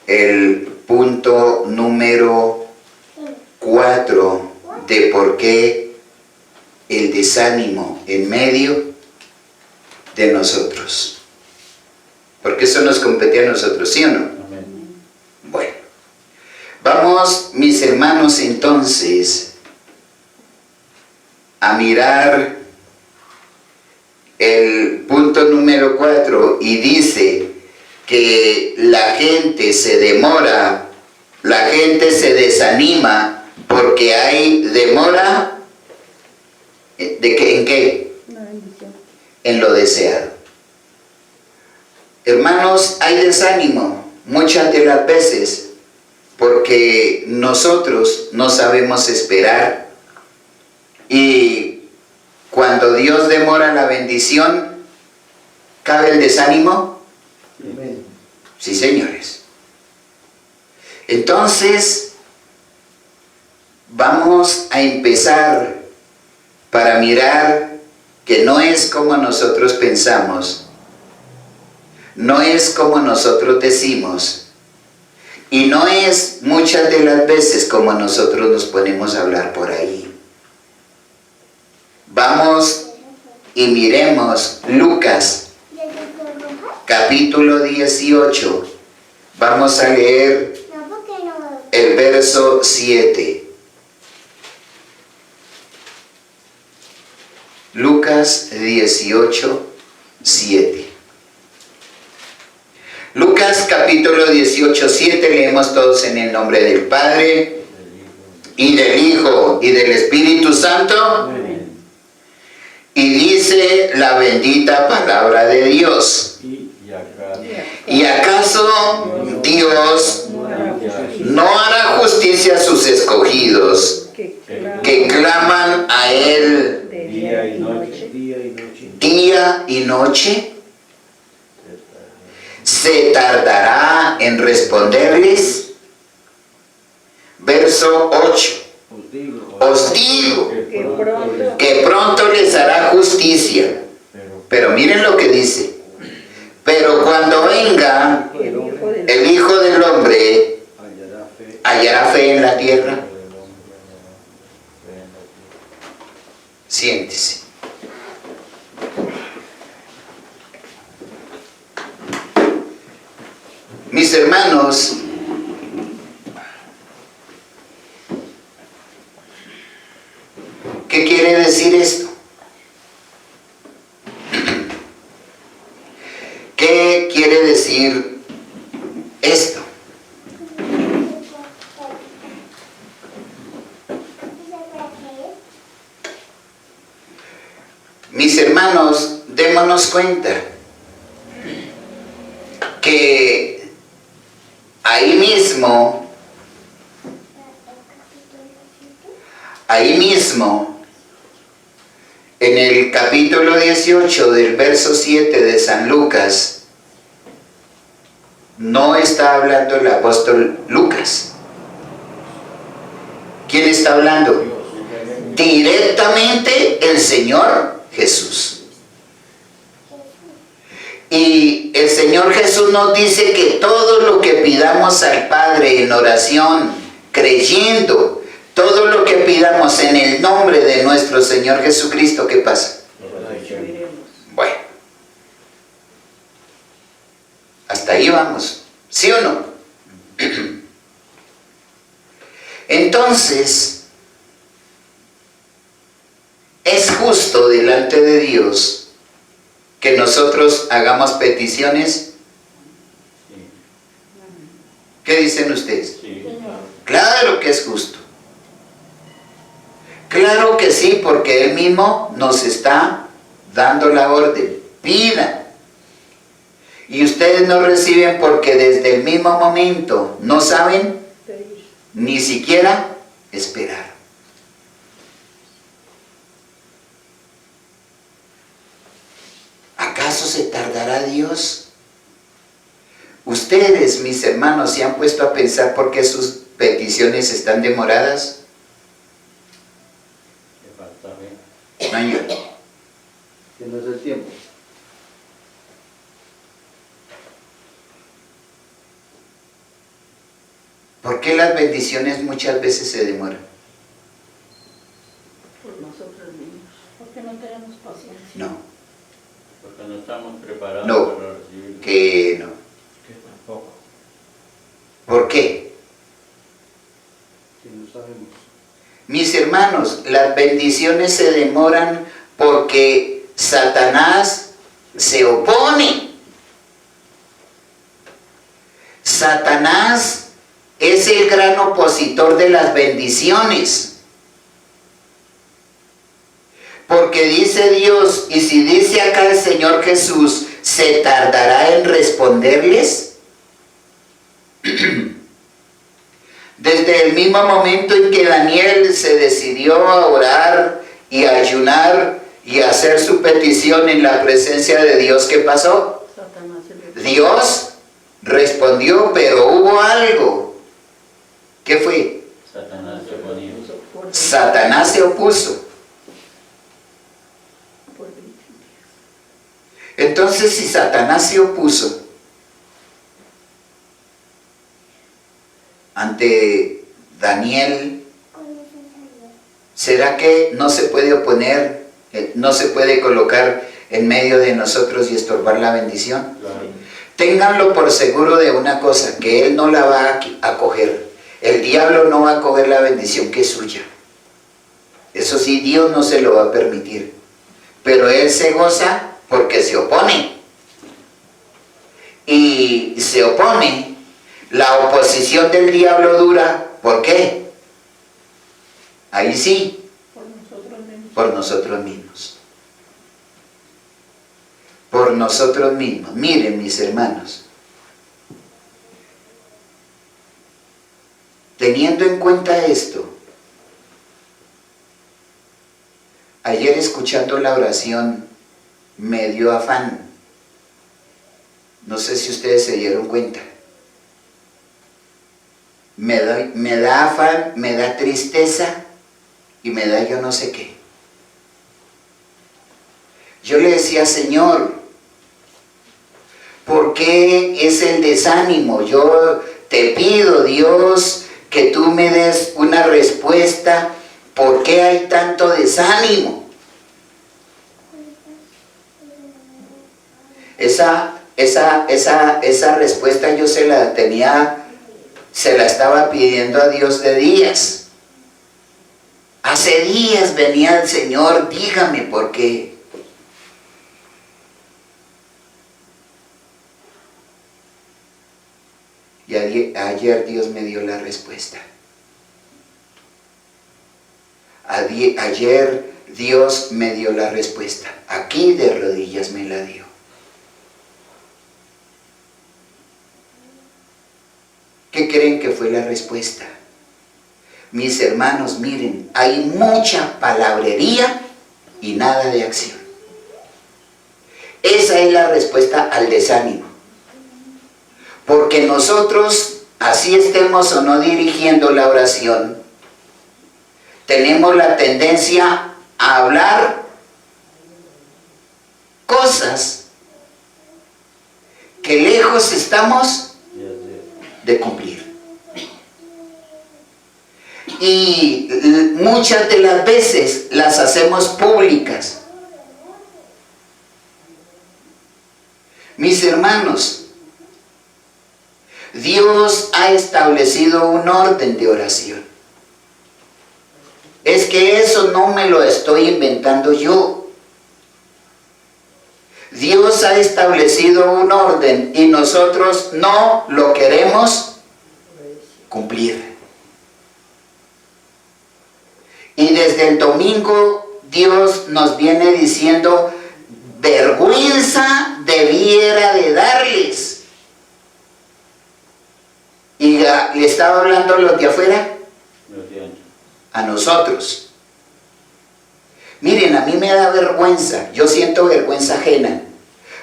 el punto número 4 de por qué el desánimo en medio de nosotros. Porque eso nos compete a nosotros, ¿sí o no? Amén. Bueno, vamos, mis hermanos, entonces a mirar el punto número 4 y dice que la gente se demora, la gente se desanima porque hay demora. ¿De qué? ¿En qué? Una bendición. En lo deseado. Hermanos, hay desánimo muchas de las veces porque nosotros no sabemos esperar, y cuando Dios demora la bendición, ¿cabe el desánimo? Amén. Sí, señores. Entonces, vamos a empezar para mirar que no es como nosotros pensamos, no es como nosotros decimos, y no es muchas de las veces como nosotros nos ponemos a hablar por ahí. Vamos y miremos Lucas, capítulo 18. Vamos a leer el verso 7. Lucas 18, 7. Lucas capítulo 18, 7, leemos todos en el nombre del Padre, y del Hijo, y del Espíritu Santo. Amén. Y dice la bendita palabra de Dios. ¿Y acaso Dios no hará justicia a sus escogidos que claman a Él Día y noche, día y noche. día y noche? ¿Se tardará en responderles? Verso 8. Os digo que pronto les hará justicia. Pero miren lo que dice. Pero cuando venga el Hijo del Hombre, ¿hallará fe en la tierra? Siéntese. Mis hermanos, ¿qué quiere decir esto? ¿Qué quiere decir esto? Mis hermanos, démonos cuenta que ahí mismo, en el capítulo 18 del verso 7 de San Lucas, no está hablando el apóstol Lucas. ¿Quién está hablando? Directamente el Señor Jesús. Y el Señor Jesús nos dice que todo lo que pidamos al Padre en oración, creyendo, todo lo que pidamos en el nombre de nuestro Señor Jesucristo, ¿qué pasa? Bueno, hasta ahí vamos, ¿sí o no? Entonces, ¿es justo delante de Dios que nosotros hagamos peticiones? ¿Qué dicen ustedes? Claro que es justo. Claro que sí, porque Él mismo nos está dando la orden. Pidan. Y ustedes no reciben porque desde el mismo momento no saben ni siquiera esperar. ¿Acaso se tardará Dios? Ustedes, mis hermanos, ¿se han puesto a pensar por qué sus peticiones están demoradas? No, yo. Que no es el tiempo. ¿Por qué las bendiciones muchas veces se demoran? Por nosotros mismos. Porque no tenemos paciencia. No, Porque no estamos preparados No. para recibirlo. que no. Que tampoco. ¿Por qué? Que no sabemos. Mis hermanos, las bendiciones se demoran porque Satanás se opone. Satanás es el gran opositor de las bendiciones. Porque dice Dios, y si dice acá el Señor Jesús, ¿se tardará en responderles? Desde el mismo momento en que Daniel se decidió a orar y a ayunar y a hacer su petición en la presencia de Dios, ¿qué pasó? Satanás se le... Dios respondió, pero hubo algo. ¿Qué fue? Satanás se oponía. Satanás se opuso. Por 20 días. Entonces, si Satanás se opuso ante Daniel, ¿será que no se puede oponer, no se puede colocar en medio de nosotros y estorbar la bendición? Claro. Ténganlo por seguro de una cosa, que Él no la va a coger. El diablo no va a coger la bendición que es suya. Eso sí, Dios no se lo va a permitir. Pero Él se goza porque se opone. Y se opone. La oposición del diablo dura, ¿por qué? Ahí sí, Por nosotros mismos. por nosotros mismos. Por nosotros mismos. Miren, mis hermanos. Teniendo en cuenta esto, ayer escuchando la oración me dio afán. No sé si ustedes se dieron cuenta. Me da afán, me da tristeza y me da yo no sé qué. Yo le decía, Señor, ¿por qué es el desánimo? Yo te pido, Dios, que tú me des una respuesta. ¿Por qué hay tanto desánimo? Esa respuesta yo se la estaba pidiendo a Dios de días. Hace días venía el Señor, dígame por qué. Y ayer Dios me dio la respuesta. Ayer Dios me dio la respuesta. Aquí de rodillas me la dio. ¿Qué creen que fue la respuesta? Mis hermanos, miren, hay mucha palabrería y nada de acción. Esa es la respuesta al desánimo. Porque nosotros, así estemos o no dirigiendo la oración, tenemos la tendencia a hablar cosas que lejos estamos de cumplir. Y muchas de las veces las hacemos públicas. Mis hermanos, Dios ha establecido un orden de oración. Es que eso no me lo estoy inventando yo. Dios ha establecido un orden y nosotros no lo queremos cumplir. Y desde el domingo Dios nos viene diciendo, vergüenza debiera de darles. Y le estaba hablando a los de afuera, a nosotros. Miren, a mí me da vergüenza, yo siento vergüenza ajena.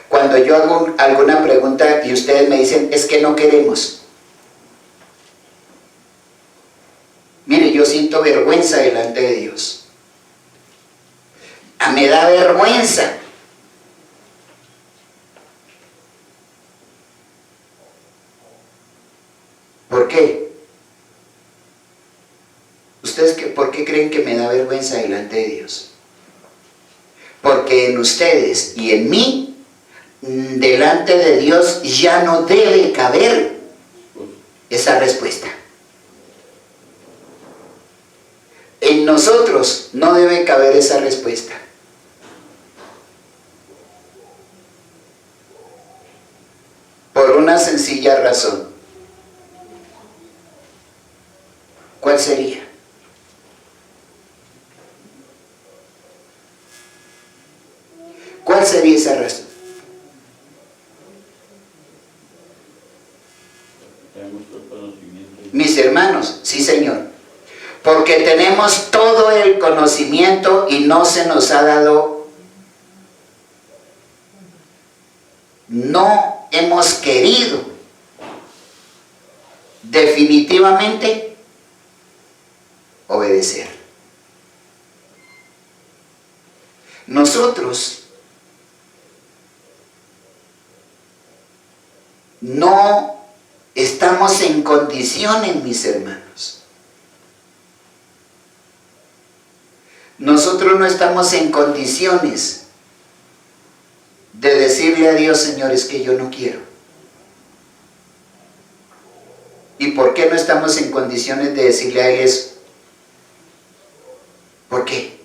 Cuando yo hago alguna pregunta y ustedes me dicen, es que no queremos. Mire, yo siento vergüenza delante de Dios. Me da vergüenza. ¿Por qué? creen que me da vergüenza delante de Dios? Porque en ustedes y en mí, delante de Dios, ya no debe caber esa respuesta. En nosotros no debe caber esa respuesta. Por una sencilla razón. ¿Cuál sería? ¿Cuál sería esa razón? Tenemos todo conocimiento. Mis hermanos, sí, Señor. Porque tenemos todo el conocimiento y no se nos ha dado. No hemos querido definitivamente obedecer. Nosotros no estamos en condiciones, mis hermanos. Nosotros no estamos en condiciones de decirle a Dios, Señor, es que yo no quiero. ¿Y por qué no estamos en condiciones de decirle a Él eso? ¿Por qué?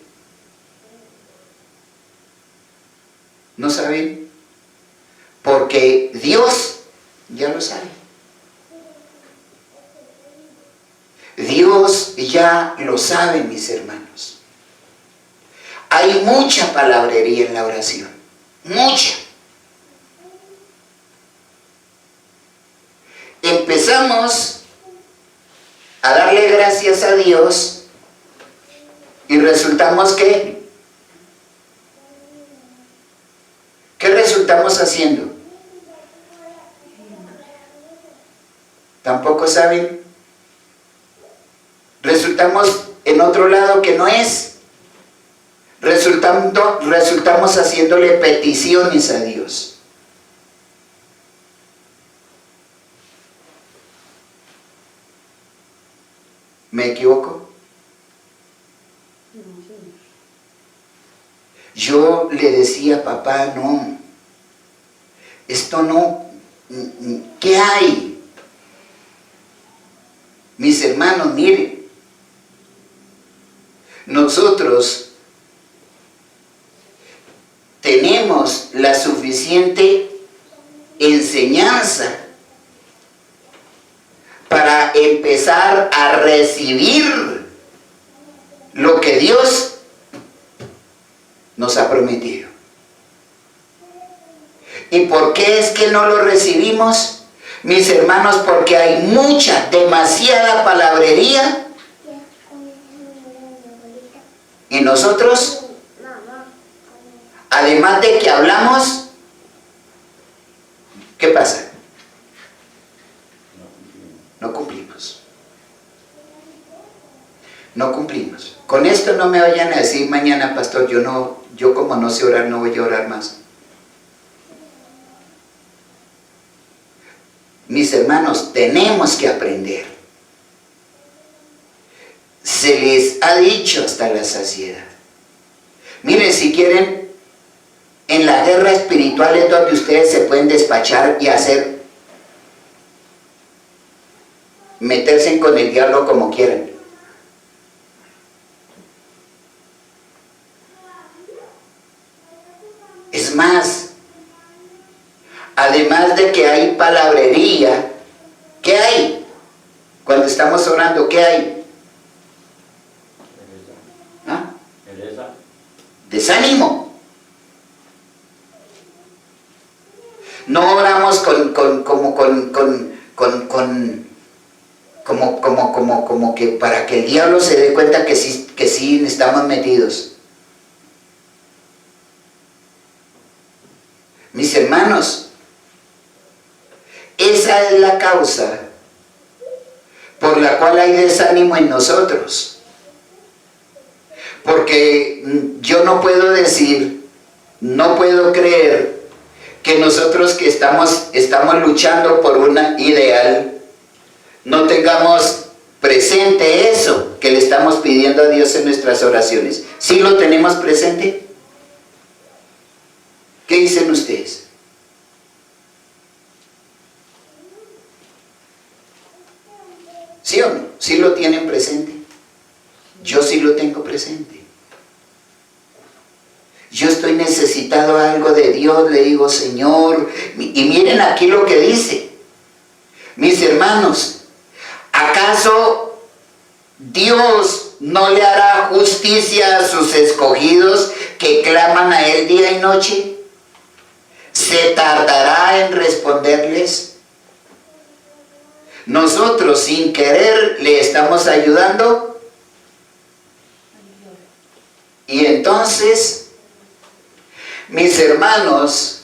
¿No saben? Porque Dios ya lo sabe. Dios ya lo sabe, mis hermanos. Hay mucha palabrería en la oración. Mucha. Empezamos a darle gracias a Dios y resultamos ¿qué? ¿Qué resultamos haciendo? ¿Tampoco saben? Resultamos en otro lado que no es. Resultamos haciéndole peticiones a Dios. ¿Me equivoco? Yo le decía, papá, no, esto no, ¿qué hay? Mis hermanos, miren, nosotros tenemos la suficiente enseñanza para empezar a recibir lo que Dios nos ha prometido. ¿Y por qué es que no lo recibimos? Mis hermanos, porque hay mucha, demasiada palabrería. Y nosotros, además de que hablamos, ¿qué pasa? No cumplimos. No cumplimos. Con esto no me vayan a decir mañana, pastor, yo como no sé orar, no voy a orar más. Mis hermanos, tenemos que aprender. Se les ha dicho hasta la saciedad. Miren, si quieren, en la guerra espiritual es donde ustedes se pueden despachar y hacer, meterse con el diablo como quieran. Es más, además de que hay palabrería, ¿qué hay? Cuando estamos orando, ¿qué hay? ¿Ah? Desánimo. No oramos como que para que el diablo se dé cuenta que sí estamos metidos. Mis hermanos, esa es la causa por la cual hay desánimo en nosotros. Porque yo no puedo decir, no puedo creer que nosotros que estamos luchando por un ideal, no tengamos presente eso. que le estamos pidiendo a Dios en nuestras oraciones, ¿sí lo tenemos presente? ¿Qué dicen ustedes? ¿Sí o no? ¿Sí lo tienen presente? Yo sí lo tengo presente. Yo estoy necesitado de algo de Dios, le digo, Señor, y miren aquí lo que dice. Mis hermanos, ¿acaso Dios no le hará justicia a sus escogidos que claman a Él día y noche? ¿Se tardará en responderles? Nosotros sin querer le estamos ayudando. Y entonces, mis hermanos,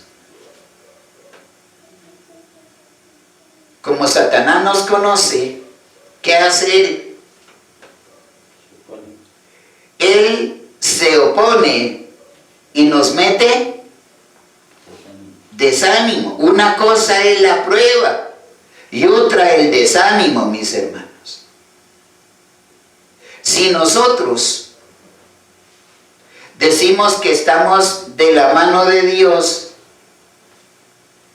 como Satanás nos conoce, ¿qué hace él? Él se opone y nos mete desánimo. Una cosa es la prueba y otra el desánimo, mis hermanos. Si nosotros decimos que estamos de la mano de Dios,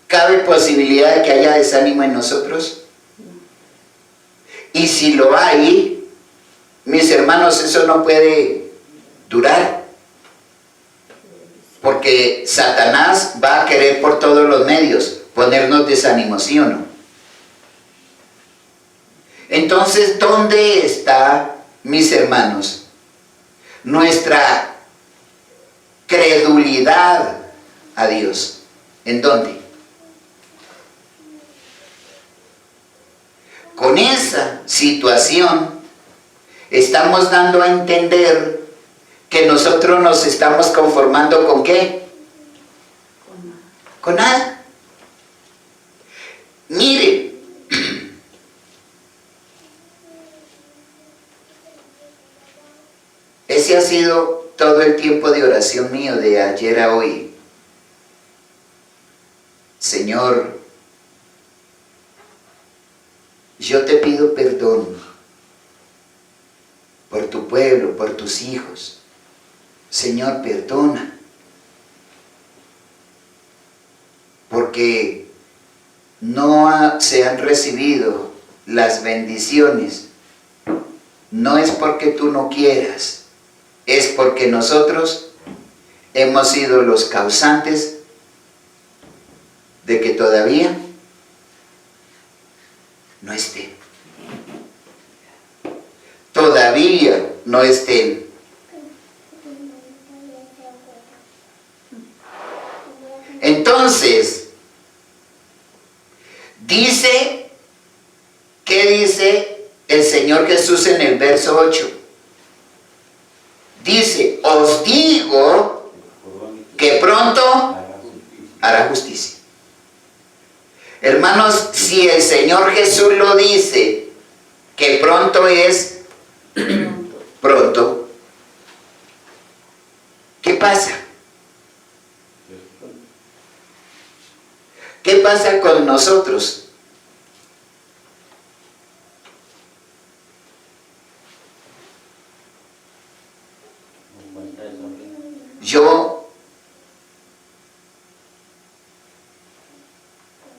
¿cabe posibilidad de que haya desánimo en nosotros? Y si lo hay, mis hermanos, eso no puede durar. Porque Satanás va a querer por todos los medios ponernos desánimo, ¿sí o no? Entonces, ¿dónde está, mis hermanos, nuestra credulidad a Dios? ¿En dónde? Con esa situación estamos dando a entender que nosotros nos estamos conformando ¿con qué? Con nada. Mire, ese ha sido todo el tiempo de oración mío de ayer a hoy. Señor, yo te pido perdón por tu pueblo, por tus hijos. Señor, perdona, porque no se han recibido las bendiciones. No es porque tú no quieras, es porque nosotros hemos sido los causantes de que todavía no estén. Todavía no estén. Entonces, ¿qué dice el Señor Jesús en el verso 8? Dice, os digo que pronto hará justicia. Hermanos, si el Señor Jesús lo dice, que pronto es pronto, ¿qué pasa? ¿Qué pasa con nosotros?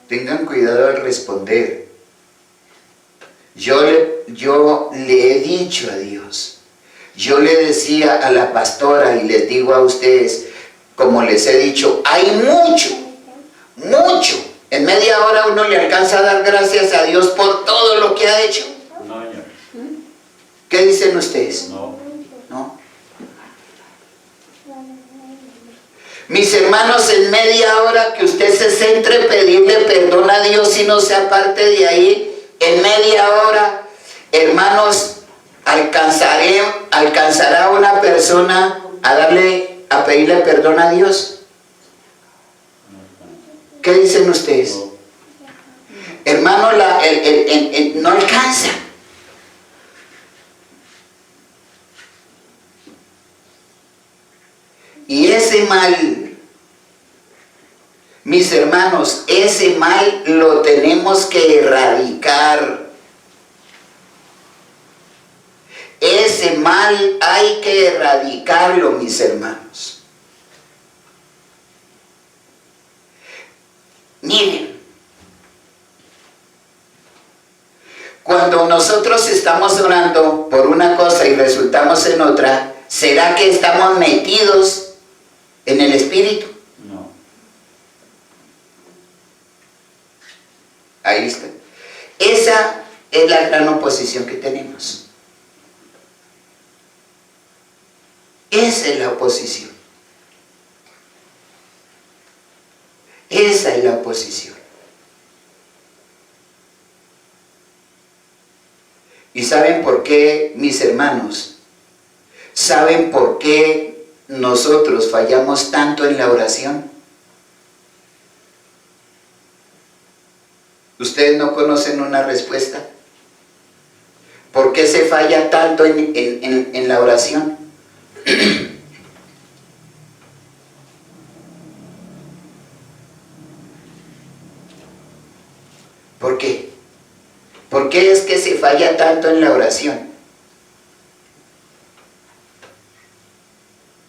Tengan cuidado al responder. Yo le he dicho a Dios, yo le decía a la pastora y les digo a ustedes, como les he dicho, hay mucho. En media hora uno le alcanza a dar gracias a Dios por todo lo que ha hecho. No, señor. ¿Qué dicen ustedes? No. ¿No? Mis hermanos, en media hora que usted se centre en pedirle perdón a Dios y no se aparte de ahí, en media hora, hermanos, ¿alcanzará una persona a pedirle perdón a Dios? ¿Qué dicen ustedes? No. Hermano, no alcanza. Y ese mal, mis hermanos, ese mal lo tenemos que erradicar. ese mal hay que erradicarlo, mis hermanos. Miren, cuando nosotros estamos orando por una cosa y resultamos en otra, ¿será que estamos metidos en el Espíritu? No. Ahí está. Esa es la gran oposición que tenemos. Esa es la oposición. Esa es la oposición. ¿Y saben por qué, mis hermanos? ¿Saben por qué nosotros fallamos tanto en la oración? ¿Ustedes no conocen una respuesta? ¿Por qué se falla tanto en la oración? ¿Por qué? ¿Por qué es que se falla tanto en la oración?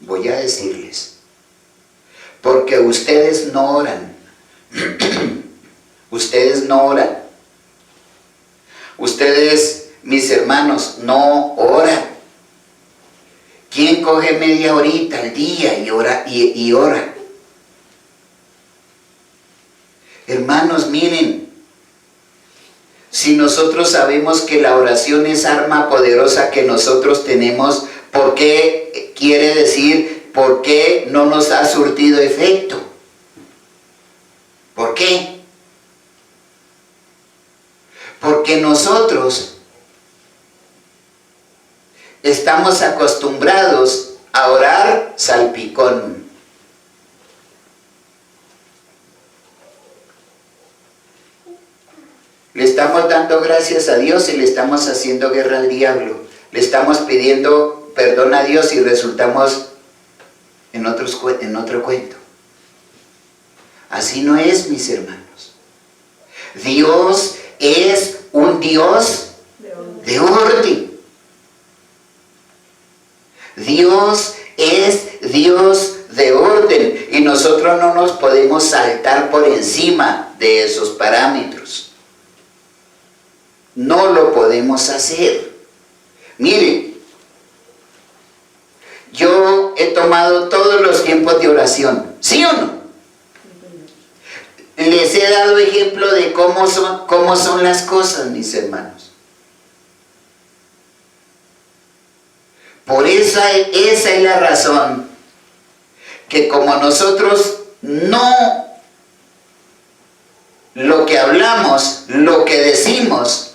Voy a decirles. Porque ustedes no oran. Ustedes no oran. Ustedes, mis hermanos, no oran. ¿Quién coge media horita al día y ora? Hermanos, miren, si nosotros sabemos que la oración es arma poderosa que nosotros tenemos, ¿por qué quiere decir, por qué no nos ha surtido efecto? ¿Por qué? Porque nosotros estamos acostumbrados a orar salpicón. Le estamos dando gracias a Dios y le estamos haciendo guerra al diablo. Le estamos pidiendo perdón a Dios y resultamos en otro cuento. Así no es, mis hermanos. Dios es un Dios de orden. Dios es Dios de orden y nosotros no nos podemos saltar por encima de esos parámetros. No lo podemos hacer. Miren, yo he tomado todos los tiempos de oración, ¿sí o no? Les he dado ejemplo de cómo son las cosas, mis hermanos. Por esa es la razón que como nosotros no lo que hablamos, lo que decimos,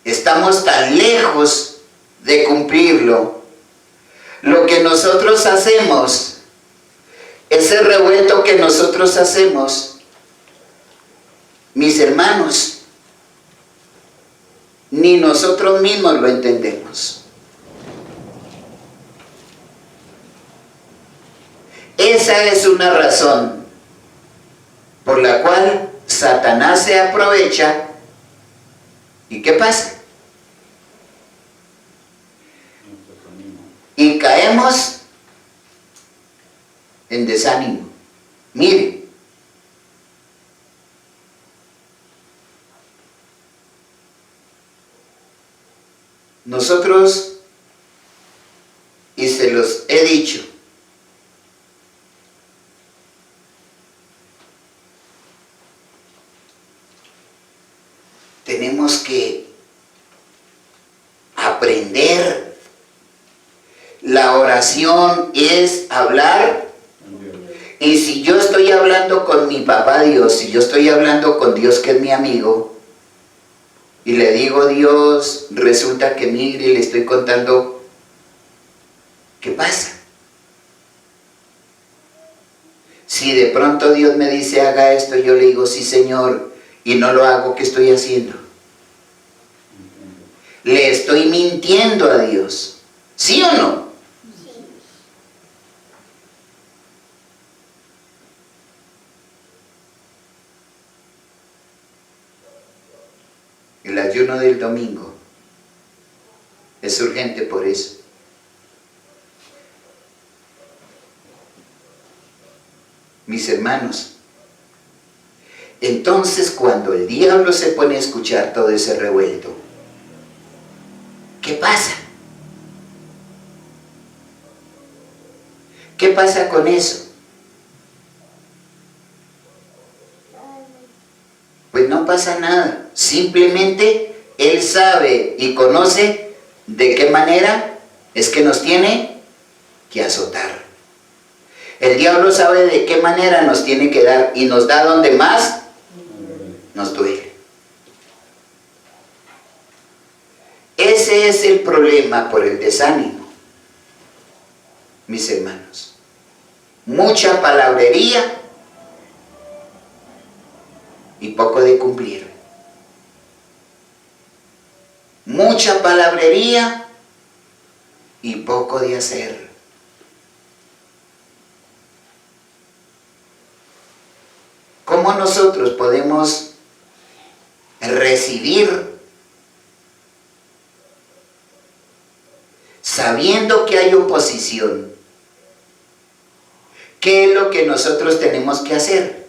estamos tan lejos de cumplirlo. Lo que nosotros hacemos, ese revuelto que nosotros hacemos, mis hermanos, ni nosotros mismos lo entendemos. Esa es una razón por la cual Satanás se aprovecha. ¿Y qué pasa? Y caemos en desánimo. Mire, nosotros, y se los he dicho, tenemos que aprender. La oración es hablar. Y si yo estoy hablando con mi papá Dios, si yo estoy hablando con Dios que es mi amigo, y le digo, Dios, resulta que mire, le estoy contando, ¿qué pasa? Si de pronto Dios me dice, haga esto, yo le digo, sí, Señor, y no lo hago, ¿qué estoy haciendo? Le estoy mintiendo a Dios. ¿Sí o no? El ayuno del domingo es Es urgente por eso. Mis hermanos, entonces cuando el diablo se pone a escuchar todo ese revuelto, ¿qué pasa? ¿Qué pasa con eso? Pues no pasa nada, simplemente Él sabe y conoce de qué manera es que nos tiene que azotar. El diablo sabe de qué manera nos tiene que dar y nos da donde más nos duele. Ese es el problema por el desánimo, mis hermanos. Mucha palabrería y poco de cumplir. Mucha palabrería y poco de hacer. ¿Cómo nosotros podemos recibir sabiendo que hay oposición? ¿Qué es lo que nosotros tenemos que hacer?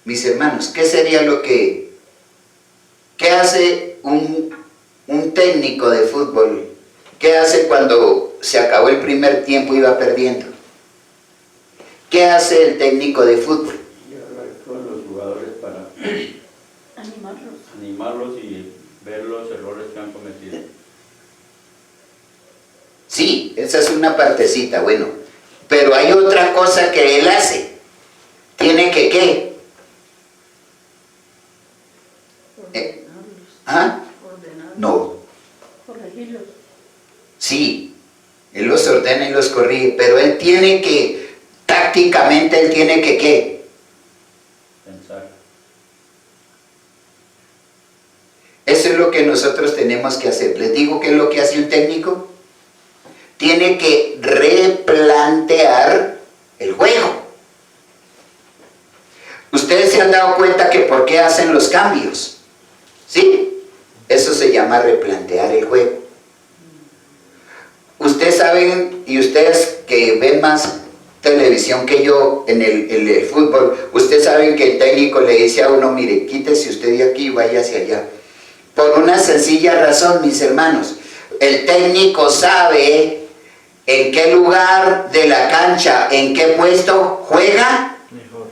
Mis hermanos, ¿qué sería lo que hace un técnico de fútbol? ¿Qué hace cuando se acabó el primer tiempo y iba perdiendo? ¿Qué hace el técnico de fútbol? Y hablar con los jugadores para animarlos y ver los errores que han cometido. Sí, esa es una partecita, bueno. Pero hay otra cosa que él hace. Tiene que, ¿qué? ¿Ah? Ordenarlos. No. Corregirlos. Sí, él los ordena y los corrige, pero él tiene que, tácticamente, él tiene que, ¿qué? Pensar. Eso es lo que nosotros tenemos que hacer. Les digo qué es lo que hace un técnico. Tiene que replantear el juego. Ustedes se han dado cuenta que por qué hacen los cambios, ¿sí? Eso se llama replantear el juego. Ustedes saben, y ustedes que ven más televisión que yo en el fútbol, ustedes saben que el técnico le dice a uno, mire, quítese usted de aquí y vaya hacia allá. Por una sencilla razón, mis hermanos, el técnico sabe en qué lugar de la cancha, en qué puesto juega. Mejor.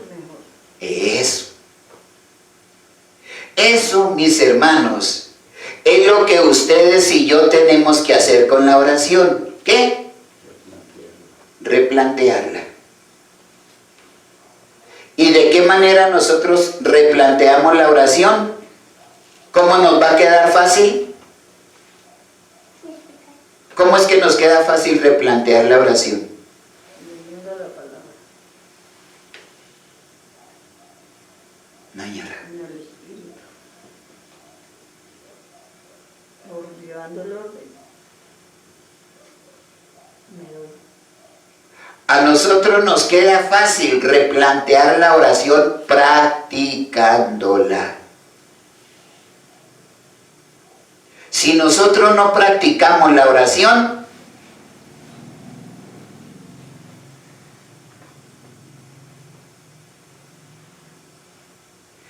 Eso, mis hermanos, es lo que ustedes y yo tenemos que hacer con la oración. ¿Qué? Replantearla. ¿Y de qué manera nosotros replanteamos la oración? ¿Cómo nos va a quedar fácil? ¿Cómo es que nos queda fácil replantear la oración? Leyendo la palabra. No, señora. En el espíritu. O llevando el orden. A nosotros nos queda fácil replantear la oración practicándola. Si nosotros no practicamos la oración,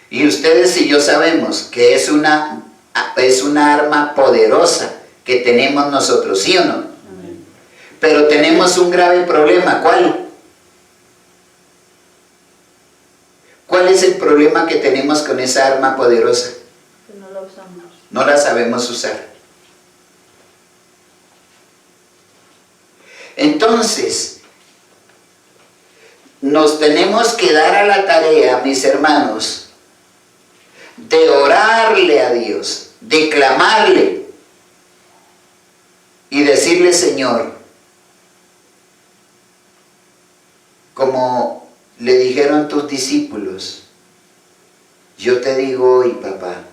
y ustedes y yo sabemos que es una arma poderosa que tenemos nosotros, ¿sí o no? Amén. Pero tenemos un grave problema. ¿Cuál? ¿Cuál es el problema que tenemos con esa arma poderosa? Que no la usamos. No la sabemos usar. Entonces, nos tenemos que dar a la tarea, mis hermanos, de orarle a Dios, de clamarle y decirle, Señor, como le dijeron tus discípulos, yo te digo hoy, papá,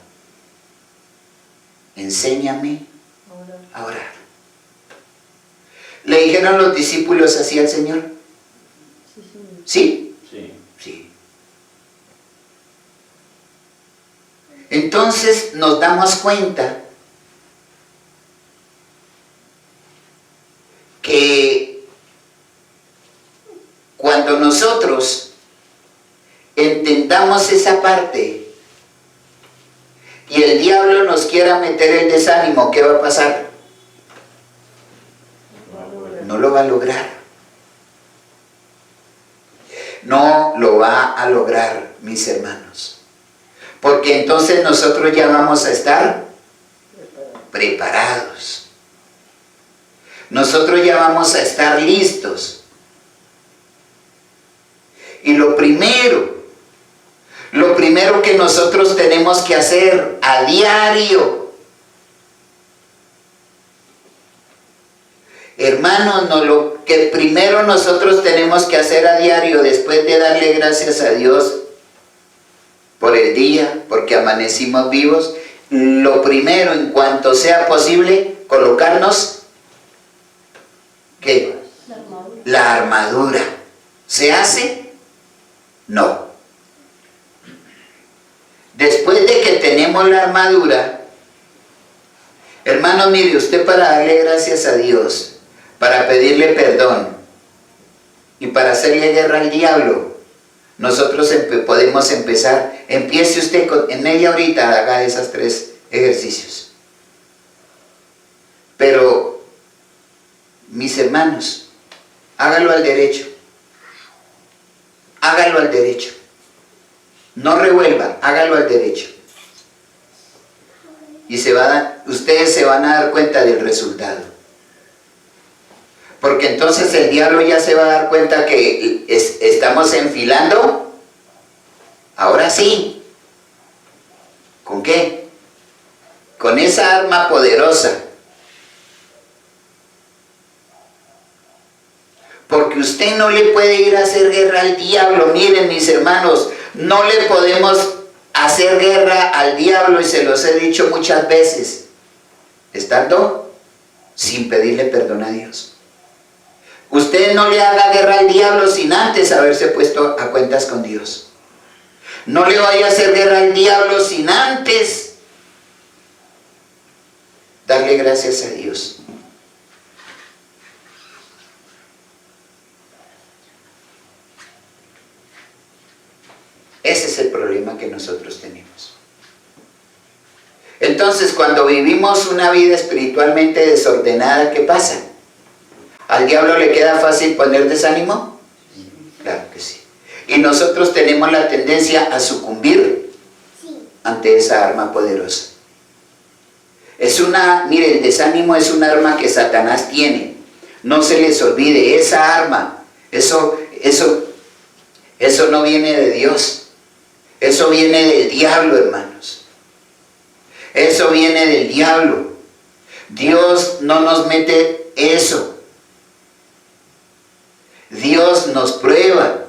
enséñame Ahora, a orar. ¿Le dijeron los discípulos así al Señor? sí, señor. ¿Sí? Sí. Sí. Entonces nos damos cuenta cuando nosotros entendamos esa parte y el diablo nos quiera meter el desánimo, ¿qué va a pasar? No lo va a lograr. No lo va a lograr, mis hermanos. Porque entonces nosotros ya vamos a estar preparados. Nosotros ya vamos a estar listos. Y lo primero que nosotros tenemos que hacer a diario, hermanos, lo que primero nosotros tenemos que hacer a diario, después de darle gracias a Dios por el día, porque amanecimos vivos, lo primero, en cuanto sea posible, colocarnos, ¿qué? La armadura. La armadura. ¿Se hace? No. Después de que tenemos la armadura, hermano, mire, usted para darle gracias a Dios, para pedirle perdón y para hacerle guerra al diablo, nosotros podemos empezar. Empiece usted en media horita, haga esos 3 ejercicios. Pero, mis hermanos, hágalo al derecho. Hágalo al derecho. No revuelva, hágalo al derecho. Y ustedes se van a dar cuenta del resultado. Porque entonces el diablo ya se va a dar cuenta que estamos enfilando. Ahora sí. ¿Con qué? Con esa arma poderosa. Porque usted no le puede ir a hacer guerra al diablo. Miren, mis hermanos, no le podemos hacer guerra al diablo, y se los he dicho muchas veces, estando sin pedirle perdón a Dios. Usted no le haga guerra al diablo sin antes haberse puesto a cuentas con Dios. No le vaya a hacer guerra al diablo sin antes darle gracias a Dios. Ese es el problema que nosotros tenemos. Entonces, cuando vivimos una vida espiritualmente desordenada, ¿qué pasa? ¿Al diablo le queda fácil poner desánimo? Claro que sí. Y nosotros tenemos la tendencia a sucumbir ante esa arma poderosa. Mire, el desánimo es un arma que Satanás tiene. No se les olvide, esa arma, eso no viene de Dios. Eso viene del diablo, hermanos. Eso viene del diablo. Dios no nos mete eso. Dios nos prueba.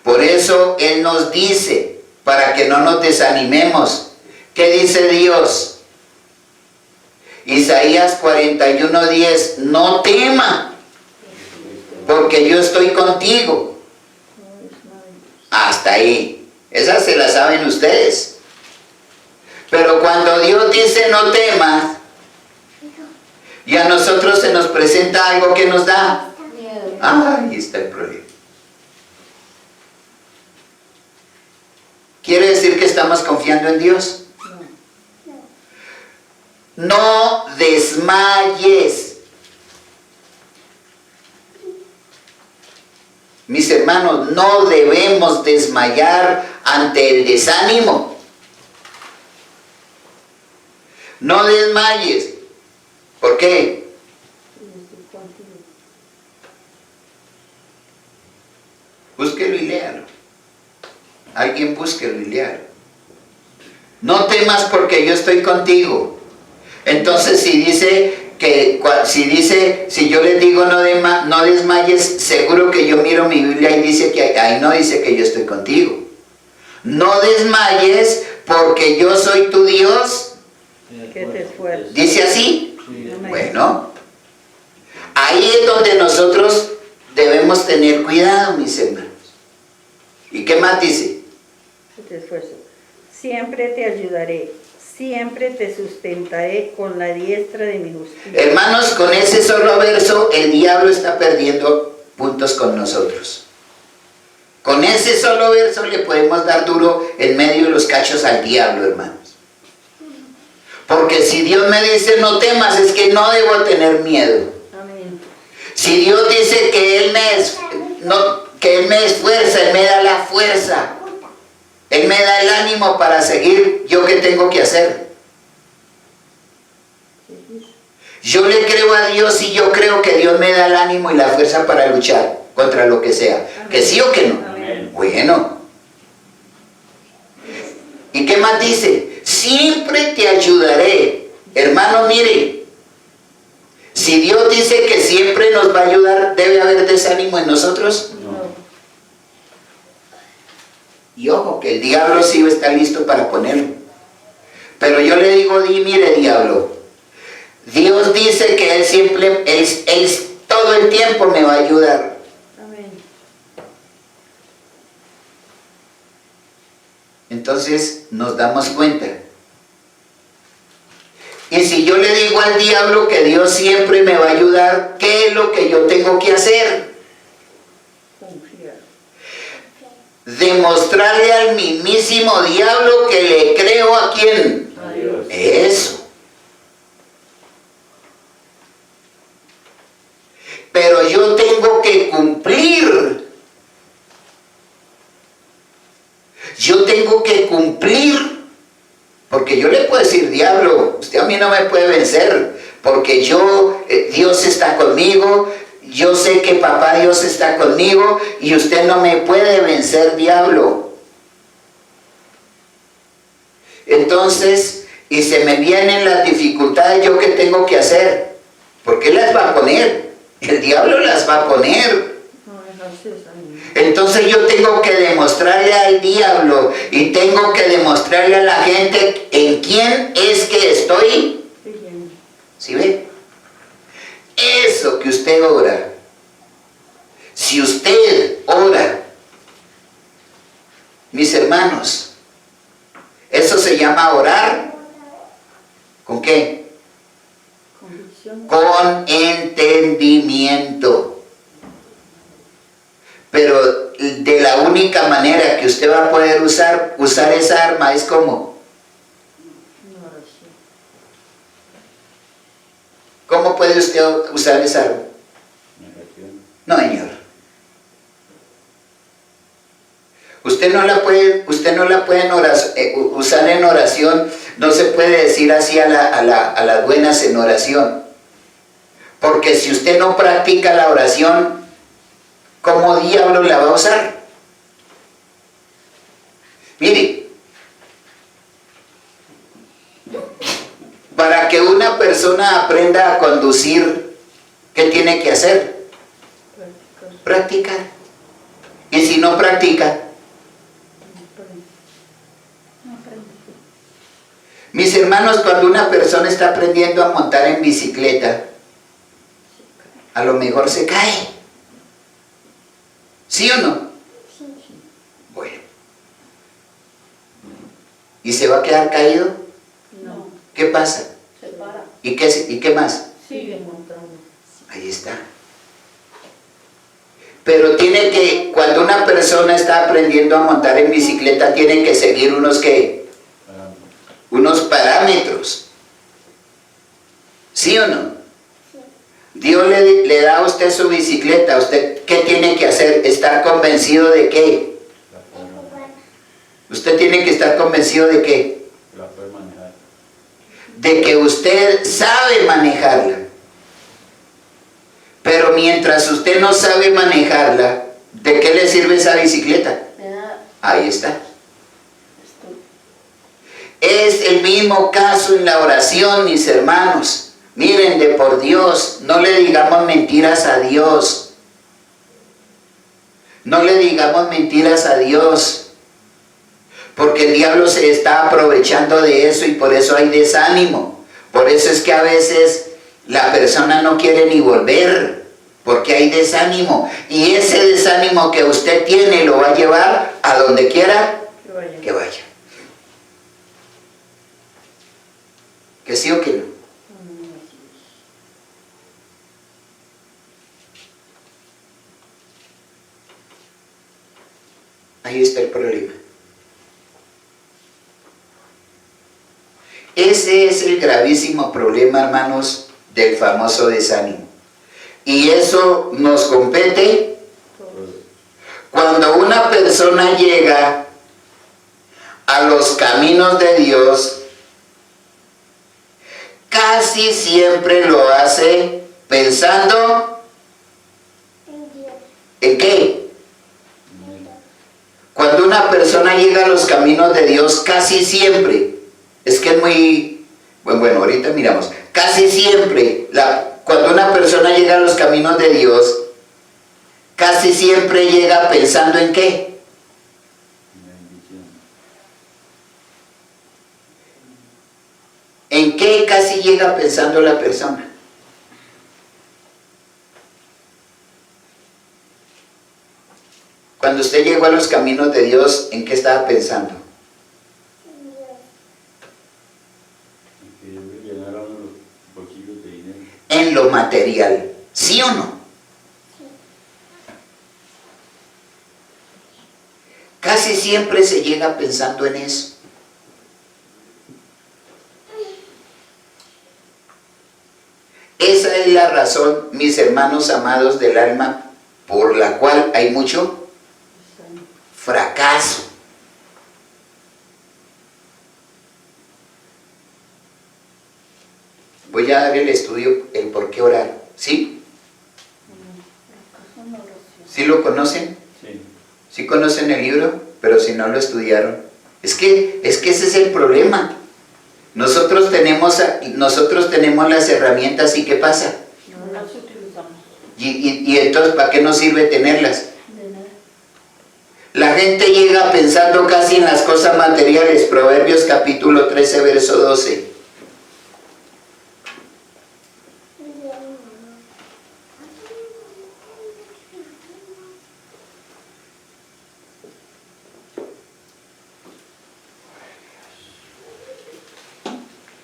Por eso Él nos dice, para que no nos desanimemos. ¿Qué dice Dios? Isaías 41:10, no tema, porque yo estoy contigo. Hasta ahí. Esas se las saben ustedes. Pero cuando Dios dice no temas, y a nosotros se nos presenta algo que nos da Miedo. ahí está el problema. ¿Quiere decir que estamos confiando en Dios? No desmayes. Mis hermanos, no debemos desmayar ante el desánimo. No desmayes. ¿Por qué? Búsquelo y léalo. Alguien búsquelo y léalo. No temas porque yo estoy contigo. Entonces si yo les digo no desmayes, seguro que yo miro mi Biblia y dice que ahí no dice que yo estoy contigo. No desmayes porque yo soy tu Dios. Que te esfuerces. ¿Dice así? Sí. Bueno, ahí es donde nosotros debemos tener cuidado, mis hermanos. ¿Y qué más dice? Que te esfuerces. Siempre te ayudaré. Siempre te sustentaré con la diestra de mi justicia. Hermanos, con ese solo verso el diablo está perdiendo puntos con nosotros. Con ese solo verso le podemos dar duro en medio de los cachos al diablo, hermanos. Porque si Dios me dice no temas, es que no debo tener miedo. Amén. Si Dios dice que Él me esfuerza, Él me da la fuerza, Él me da el ánimo para seguir, ¿yo qué tengo que hacer? Yo le creo a Dios y yo creo que Dios me da el ánimo y la fuerza para luchar contra lo que sea. Amén. ¿Que sí o que no? Amén. Bueno. ¿Y qué más dice? Siempre te ayudaré. Hermano, mire, si Dios dice que siempre nos va a ayudar, ¿debe haber desánimo en nosotros? No. Y ojo, que el diablo sí está listo para ponerlo. Pero yo le digo, mire diablo, Dios dice que Él siempre, Él todo el tiempo me va a ayudar. Amén. Entonces nos damos cuenta. Y si yo le digo al diablo que Dios siempre me va a ayudar, ¿qué es lo que yo tengo que hacer? Confiar. Demostrarle al mismísimo diablo que le creo a quién. A Dios. Eso. Pero yo tengo que cumplir. Yo tengo que cumplir. Porque yo le puedo decir, diablo, usted a mí no me puede vencer. Porque Dios está conmigo. Yo sé que papá Dios está conmigo. Y usted no me puede vencer, diablo. Entonces, y se me vienen las dificultades, ¿yo qué tengo que hacer? ¿Por qué las va a poner? El diablo las va a poner. No dejarse desanimar. Entonces yo tengo que demostrarle al diablo y tengo que demostrarle a la gente en quién es que estoy. Creyendo. ¿Sí ve? Eso que usted ora. Si usted ora, mis hermanos, eso se llama orar. ¿Con qué? Convicción. Con entendimiento. Pero de la única manera que usted va a poder usar esa arma es como. Una oración. ¿Cómo puede usted usar esa arma? Negación. No, señor. Usted no la puede usar en oración, no se puede decir así a las buenas en oración. Porque si usted no practica la oración, ¿cómo diablo la va a usar? Mire, para que una persona aprenda a conducir, ¿qué tiene que hacer? Practicar. Practicar. Y si no practica, No aprende. mis hermanos, cuando una persona está aprendiendo a montar en bicicleta, a lo mejor se cae. ¿Sí o no? Sí. Bueno. ¿Y se va a quedar caído? No. ¿Qué pasa? Se para. ¿Y qué más? Sigue montando. Ahí está. Pero cuando una persona está aprendiendo a montar en bicicleta, tiene que seguir unos parámetros. ¿Sí o no? Dios le da a usted su bicicleta. ¿Usted qué tiene que hacer? ¿Estar convencido de qué? Usted tiene que estar convencido de qué? La puede manejar. De que usted sabe manejarla. Pero mientras usted no sabe manejarla, ¿de qué le sirve esa bicicleta? Ahí está. Es el mismo caso en la oración, mis hermanos. Miren, de por Dios, no le digamos mentiras a Dios. No le digamos mentiras a Dios. Porque el diablo se está aprovechando de eso y por eso hay desánimo. Por eso es que a veces la persona no quiere ni volver, porque hay desánimo. Y ese desánimo que usted tiene lo va a llevar a donde quiera Que vaya. que vaya. ¿Que sí o que no? Ahí está el problema. Ese es el gravísimo problema, hermanos, del famoso desánimo. Y eso nos compete cuando una persona llega a los caminos de Dios. Casi siempre lo hace pensando ¿en qué? Cuando una persona llega a los caminos de Dios, casi siempre, es que es muy, bueno, ahorita miramos, casi siempre, cuando una persona llega a los caminos de Dios, casi siempre llega pensando ¿en qué? ¿En qué casi llega pensando la persona? Cuando usted llegó a los caminos de Dios, ¿en qué estaba pensando? Que le llenaron los bolsillos de dinero. En lo material, ¿sí o no? Casi siempre se llega pensando en eso. Esa es la razón, mis hermanos amados del alma, por la cual hay mucho fracaso. Voy a dar el estudio, el por qué orar, ¿sí? ¿Sí lo conocen? Sí. ¿Sí conocen el libro? Pero si no lo estudiaron. Es que ese es el problema. Nosotros tenemos las herramientas y ¿qué pasa? No las utilizamos. Y entonces, ¿para qué nos sirve tenerlas? De nada. La gente llega pensando casi en las cosas materiales. Proverbios capítulo 13, verso 12.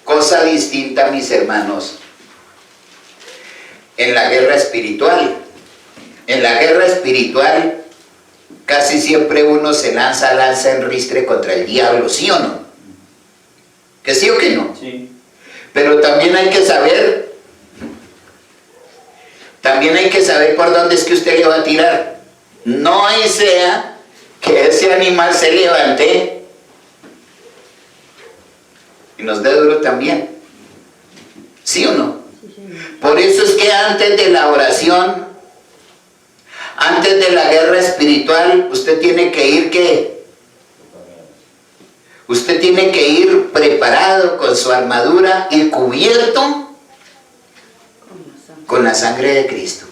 Cosa distinta, mis hermanos, en la guerra espiritual. En la guerra espiritual casi siempre uno se lanza en ristre contra el diablo, ¿sí o no? ¿Que sí o que no? Sí. Pero también hay que saber por dónde es que usted le va a tirar. No sea que ese animal se levante y nos dé duro también. ¿Sí o no? Por eso es que antes de la oración, antes de la guerra espiritual, usted tiene que ir ¿qué? Usted tiene que ir preparado con su armadura y cubierto con la sangre de Cristo.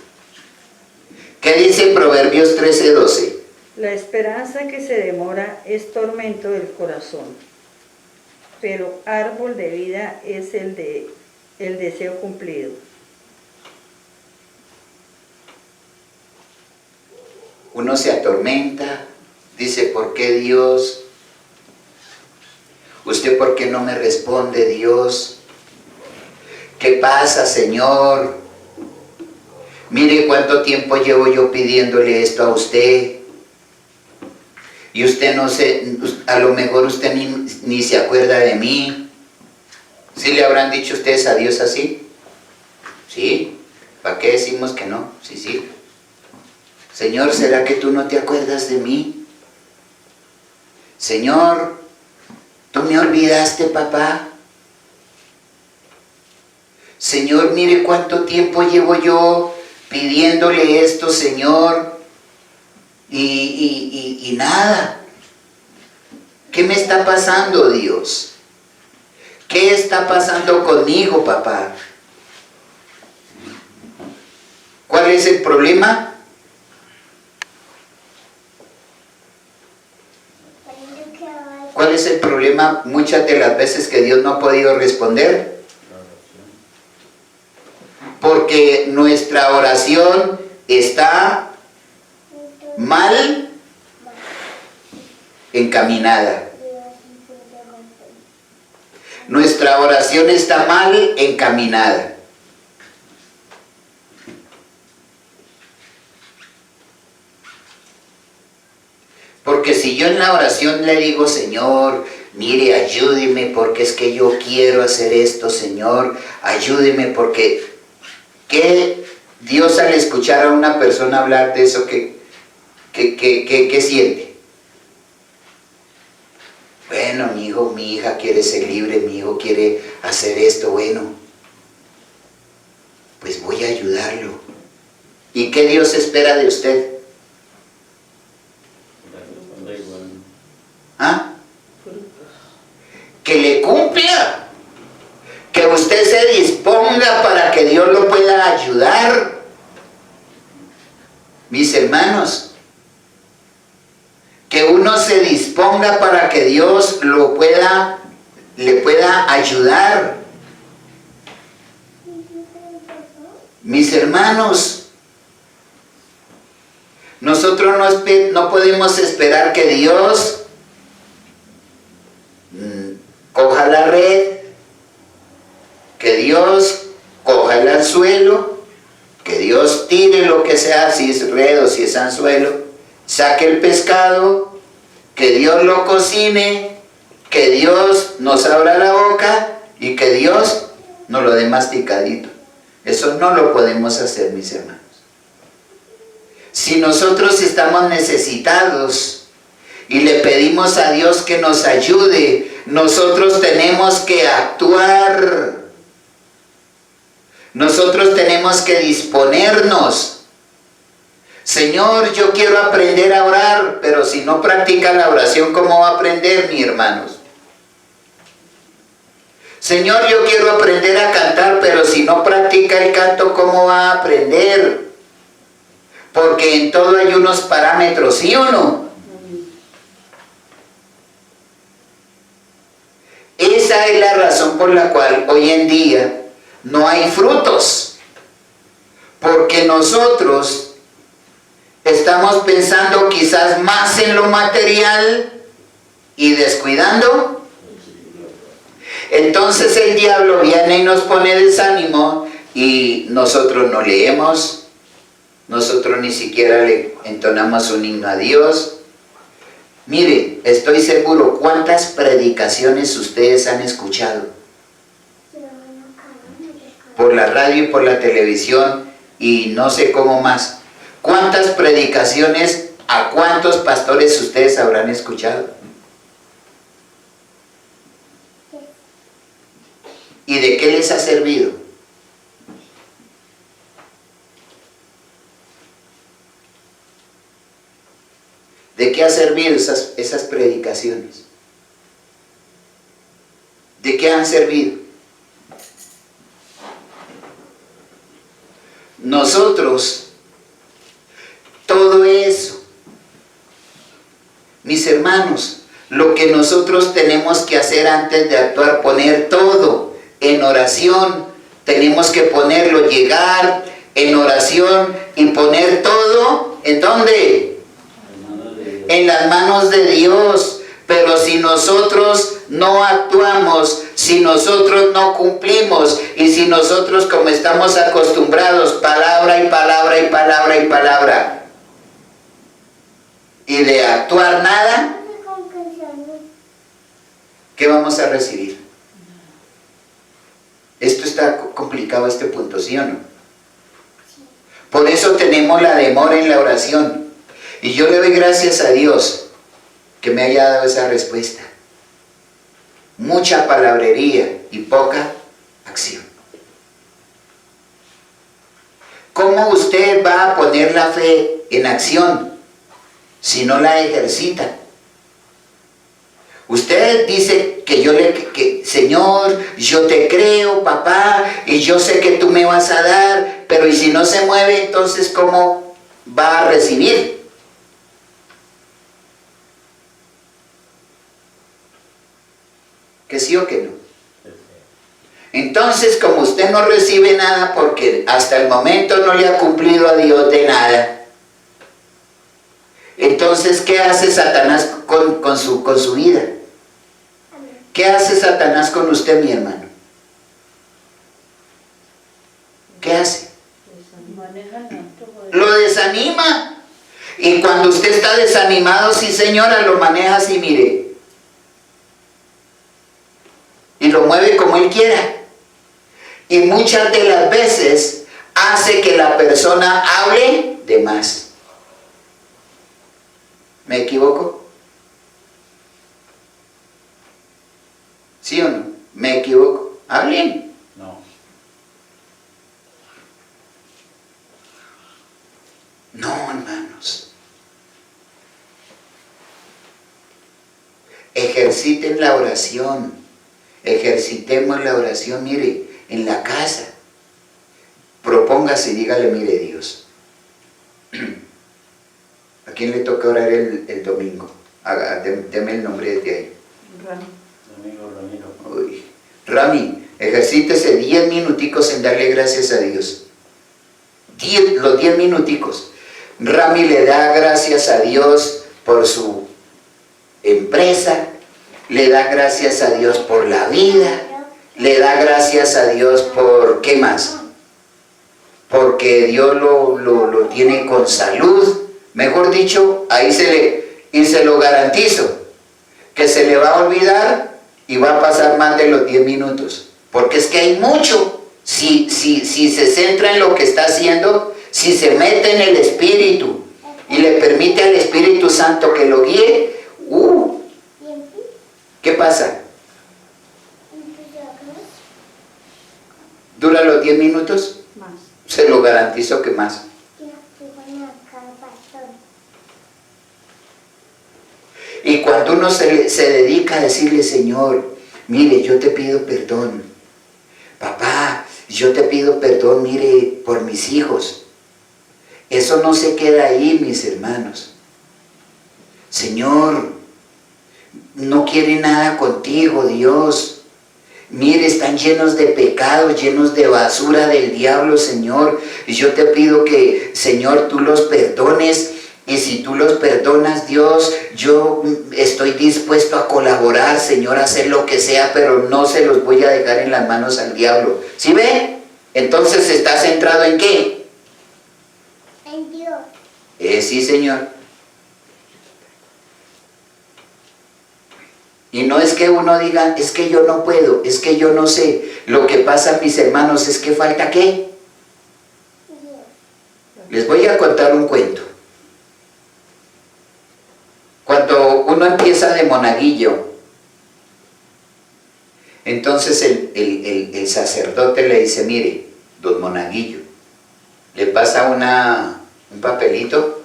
¿Qué dice Proverbios 13, 12? La esperanza que se demora es tormento del corazón, pero árbol de vida es el deseo cumplido. Uno se atormenta, dice, ¿por qué Dios? ¿Usted por qué no me responde, Dios? ¿Qué pasa, Señor? Mire cuánto tiempo llevo yo pidiéndole esto a usted. Y usted no se, a lo mejor usted ni se acuerda de mí. ¿Sí le habrán dicho ustedes a Dios así? ¿Sí? ¿Para qué decimos que no? Sí, sí. Señor, ¿será que tú no te acuerdas de mí? Señor, ¿tú me olvidaste, papá? Señor, mire cuánto tiempo llevo yo pidiéndole esto, Señor, y nada. ¿Qué me está pasando, Dios? ¿Qué está pasando conmigo, papá? ¿Cuál es el problema? ¿Cuál es el problema muchas de las veces que Dios no ha podido responder? Porque nuestra oración está mal encaminada. Nuestra la oración está mal encaminada. Porque si yo en la oración le digo, Señor, mire, ayúdeme porque es que yo quiero hacer esto, Señor, ayúdeme porque... ¿Qué Dios al escuchar a una persona hablar de eso, qué siente? Bueno, mi hijo, mi hija quiere ser libre, mi hijo quiere hacer esto, bueno, pues voy a ayudarlo. ¿Y qué Dios espera de usted? ¿Ah? Que le cumpla, que usted se disponga para que Dios lo pueda ayudar. Mis hermanos, que uno se disponga para que Dios le pueda ayudar. Mis hermanos, nosotros no podemos esperar que Dios coja la red, que Dios coja el anzuelo, que Dios tire lo que sea, si es red o si es anzuelo, saque el pescado, que Dios lo cocine, que Dios nos abra la boca y que Dios nos lo dé masticadito. Eso no lo podemos hacer, mis hermanos. Si nosotros estamos necesitados y le pedimos a Dios que nos ayude, nosotros tenemos que actuar. Nosotros tenemos que disponernos. Señor, yo quiero aprender a orar, pero si no practica la oración, ¿cómo va a aprender, mis hermanos? Señor, yo quiero aprender a cantar, pero si no practica el canto, ¿cómo va a aprender? Porque en todo hay unos parámetros, ¿sí o no? Esa es la razón por la cual hoy en día no hay frutos. Porque nosotros estamos pensando quizás más en lo material y descuidando. Entonces el diablo viene y nos pone desánimo y nosotros no leemos, nosotros ni siquiera le entonamos un himno a Dios. Mire, estoy seguro, ¿cuántas predicaciones ustedes han escuchado? Por la radio y por la televisión y no sé cómo más. ¿Cuántas predicaciones, a cuántos pastores ustedes habrán escuchado? ¿Y de qué les ha servido? ¿De qué ha servido esas predicaciones? ¿De qué han servido? Nosotros, todo eso, mis hermanos, lo que nosotros tenemos que hacer antes de actuar, poner todo en oración, tenemos que ponerlo, llegar en oración y poner todo, ¿en dónde? En las manos de Dios. Pero si nosotros no actuamos, si nosotros no cumplimos y si nosotros, como estamos acostumbrados, palabra y palabra y palabra y palabra, y de actuar nada, ¿qué vamos a recibir? Esto está complicado, este punto, ¿sí o no? Por eso tenemos la demora en la oración. Y yo le doy gracias a Dios que me haya dado esa respuesta. Mucha palabrería y poca acción. ¿Cómo usted va a poner la fe en acción si no la ejercita? Usted dice que Señor, yo te creo, papá, y yo sé que tú me vas a dar, pero ¿y si no se mueve, entonces cómo va a recibir? ¿Que sí o que no? Entonces, como usted no recibe nada porque hasta el momento no le ha cumplido a Dios de nada, entonces, ¿qué hace Satanás con su vida? ¿Qué hace Satanás con usted, mi hermano? Y cuando usted está desanimado, sí señora, lo maneja así, mire. Y lo mueve como él quiera. Y muchas de las veces hace que la persona hable de más. ¿Me equivoco? ¿Sí o no? ¿Me equivoco? Hablen. No. No, hermanos. Ejerciten la oración. Ejercitemos la oración, mire, en la casa. Propóngase y dígale, mire Dios. ¿A quién le toca orar el domingo? Deme el nombre desde ahí. Amigo Ramiro. Uy. Rami, ejercítese 10 minuticos en darle gracias a Dios. Los 10 minuticos. Rami le da gracias a Dios por su empresa, le da gracias a Dios por la vida, le da gracias a Dios por, ¿qué más? Porque Dios lo tiene con salud. Mejor dicho, ahí se lo garantizo, que se le va a olvidar y va a pasar más de los 10 minutos. Porque es que hay mucho. Si se centra en lo que está haciendo, si se mete en el Espíritu y le permite al Espíritu Santo que lo guíe, ¿qué pasa? ¿Dura los 10 minutos? Más. Se lo garantizo que más. Y cuando uno se dedica a decirle, Señor, mire, yo te pido perdón. Papá, yo te pido perdón, mire, por mis hijos. Eso no se queda ahí, mis hermanos. Señor, no quiere nada contigo, Dios. Mire, están llenos de pecados, llenos de basura del diablo, Señor. Y yo te pido que, Señor, tú los perdones. Y si tú los perdonas, Dios, yo estoy dispuesto a colaborar, Señor, a hacer lo que sea, pero no se los voy a dejar en las manos al diablo. ¿Sí ve? Entonces, ¿está centrado en qué? En Dios. Sí, Señor. Y no es que uno diga, es que yo no puedo, es que yo no sé. Lo que pasa, mis hermanos, es que falta ¿qué? Les voy a contar un cuento. Cuando uno empieza de monaguillo, entonces el sacerdote le dice, mire, don monaguillo, le pasa un papelito.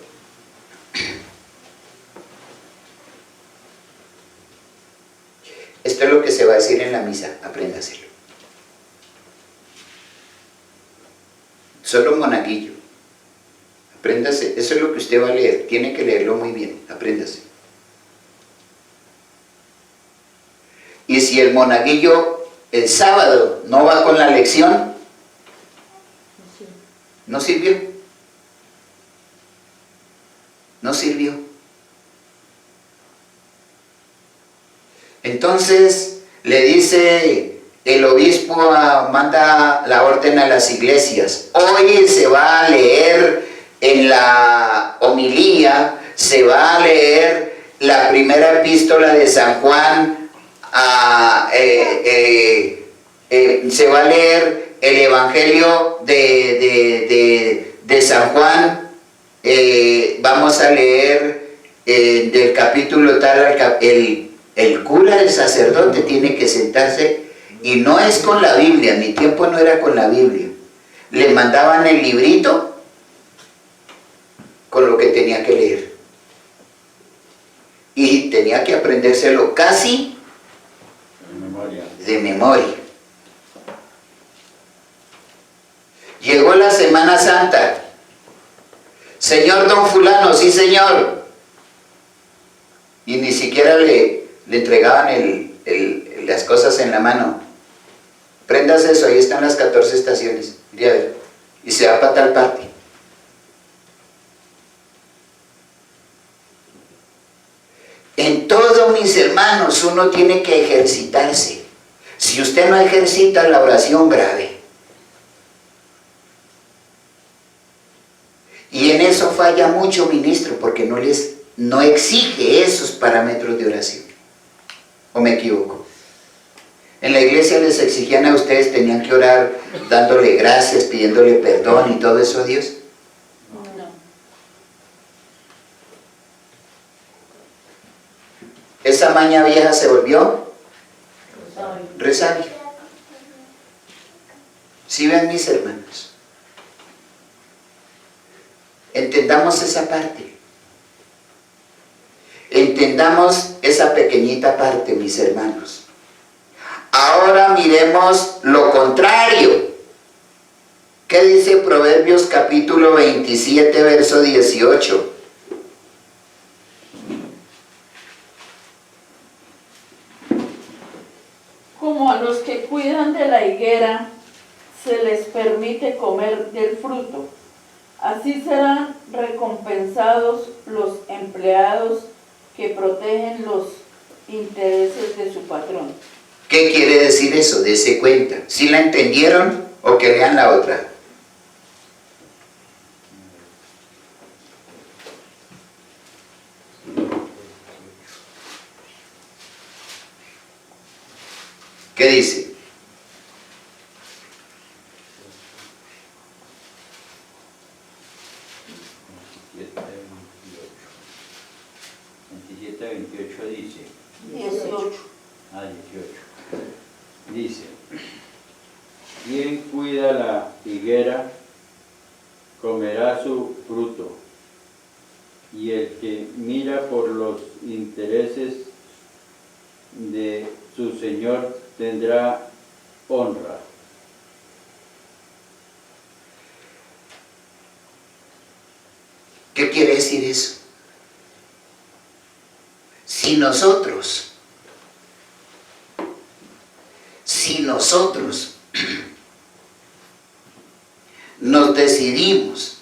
Esto es lo que se va a decir en la misa, apréndaselo. Solo monaguillo. Apréndase, eso es lo que usted va a leer, tiene que leerlo muy bien, apréndase. Y si el monaguillo el sábado no va con la lección, no sirvió. No sirvió. Entonces le dice el obispo, manda la orden a las iglesias. Hoy se va a leer en la homilía, se va a leer la primera epístola de San Juan. Se va a leer el Evangelio de San Juan. Vamos a leer del capítulo tal, el cura, el sacerdote tiene que sentarse, y no es con la Biblia, mi tiempo no era con la Biblia. Le mandaban el librito con lo que tenía que leer. Y tenía que aprendérselo casi de memoria. Llegó la Semana Santa. Señor don fulano, sí señor. Y ni siquiera le entregaban las cosas en la mano. Prendas eso, ahí están las 14 estaciones. Mire a ver. Y se va para tal parte. En todo, mis hermanos, uno tiene que ejercitarse. Si usted no ejercita la oración grave, y en eso falla mucho, ministro, porque no exige esos parámetros de oración. ¿O me equivoco? En la iglesia les exigían a ustedes, tenían que orar dándole gracias, pidiéndole perdón y todo eso a Dios. No. Esa maña vieja se volvió resabios. ¿Sí ven, mis hermanos? Entendamos esa parte. Entendamos esa pequeñita parte, mis hermanos. Ahora miremos lo contrario. ¿Qué dice Proverbios capítulo 27, verso 18? Como a los que cuidan de la higuera se les permite comer del fruto, así serán recompensados los empleados que protegen los intereses de su patrón. ¿Qué quiere decir eso? Dese cuenta. ¿Sí la entendieron o que lean la otra? ¿Qué dice? Dice, 18. 18. Dice, quien cuida la higuera comerá su fruto, y el que mira por los intereses de su Señor tendrá honra. ¿Qué quiere decir eso? Si nosotros nos decidimos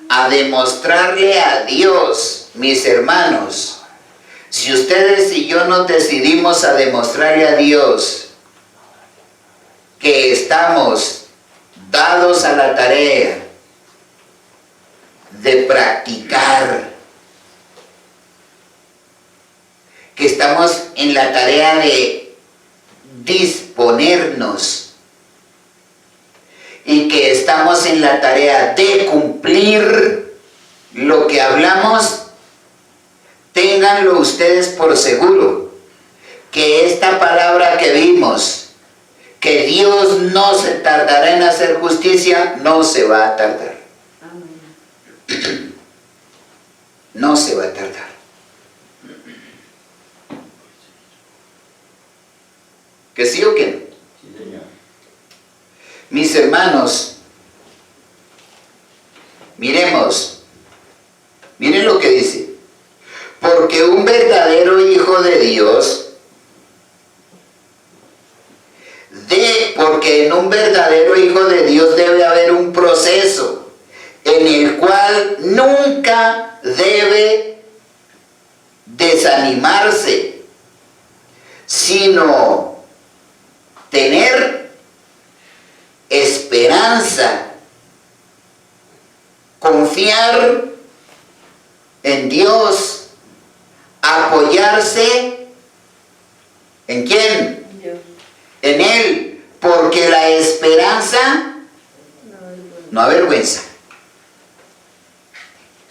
a demostrarle a Dios, mis hermanos, si ustedes y yo nos decidimos a demostrarle a Dios que estamos dados a la tarea de practicar, que estamos en la tarea de disponernos y que estamos en la tarea de cumplir lo que hablamos, ténganlo ustedes por seguro que esta palabra que vimos, que Dios no se tardará en hacer justicia, no se va a tardar. No se va a tardar. ¿Que sí o que no? Sí, Señor. Mis hermanos, miremos, miren lo que dice. Porque un verdadero hijo de Dios, porque en un verdadero hijo de Dios debe haber un proceso en el cual nunca debe desanimarse, sino tener esperanza, confiar en Dios, apoyarse ¿en quién? Dios. En Él, porque la esperanza no avergüenza.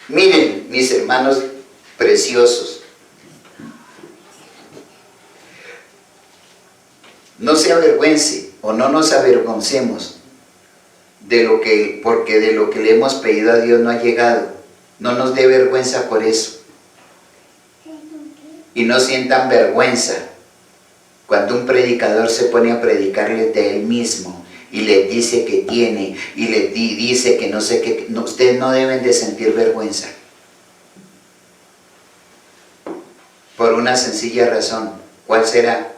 Miren, mis hermanos preciosos, no se avergüence o no nos avergoncemos porque de lo que le hemos pedido a Dios no ha llegado. No nos dé vergüenza por eso. Y no sientan vergüenza cuando un predicador se pone a predicarles de él mismo y les dice que tiene y les dice que no sé qué. No, ustedes no deben de sentir vergüenza. Por una sencilla razón. ¿Cuál será?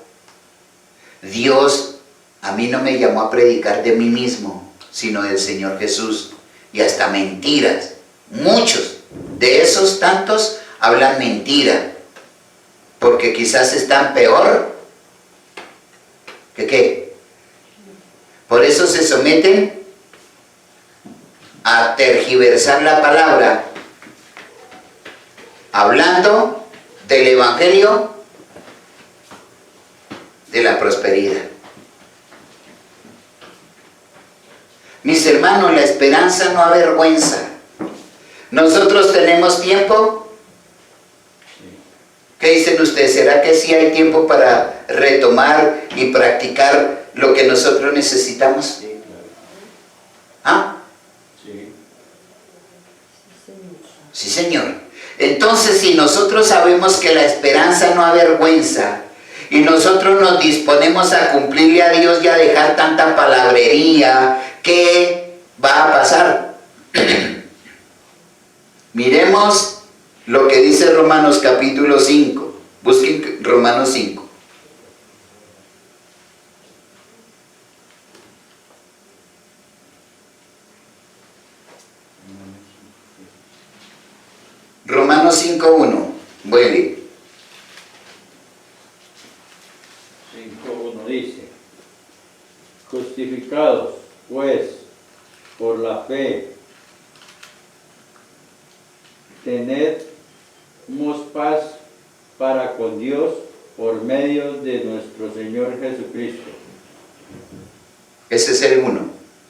Dios a mí no me llamó a predicar de mí mismo, sino del Señor Jesús. Y hasta mentiras. Muchos de esos tantos hablan mentira, porque quizás están peor que ¿qué? Por eso se someten a tergiversar la palabra, hablando del evangelio de la prosperidad. Mis hermanos, la esperanza no avergüenza. Nosotros tenemos tiempo. ¿Qué dicen ustedes? ¿Será que sí hay tiempo para retomar y practicar lo que nosotros necesitamos? Sí, claro. ¿Ah? Sí. Sí, Señor. Entonces, si nosotros sabemos que la esperanza no avergüenza y nosotros nos disponemos a cumplirle a Dios y a dejar tanta palabrería, ¿qué va a pasar? Miremos lo que dice Romanos capítulo 5. Busquen Romanos 5. Romanos 5:1. Vuelve. 5:1 dice: justificados, pues, por la fe, tenemos paz para con Dios por medio de nuestro Señor Jesucristo. Ese es el 1.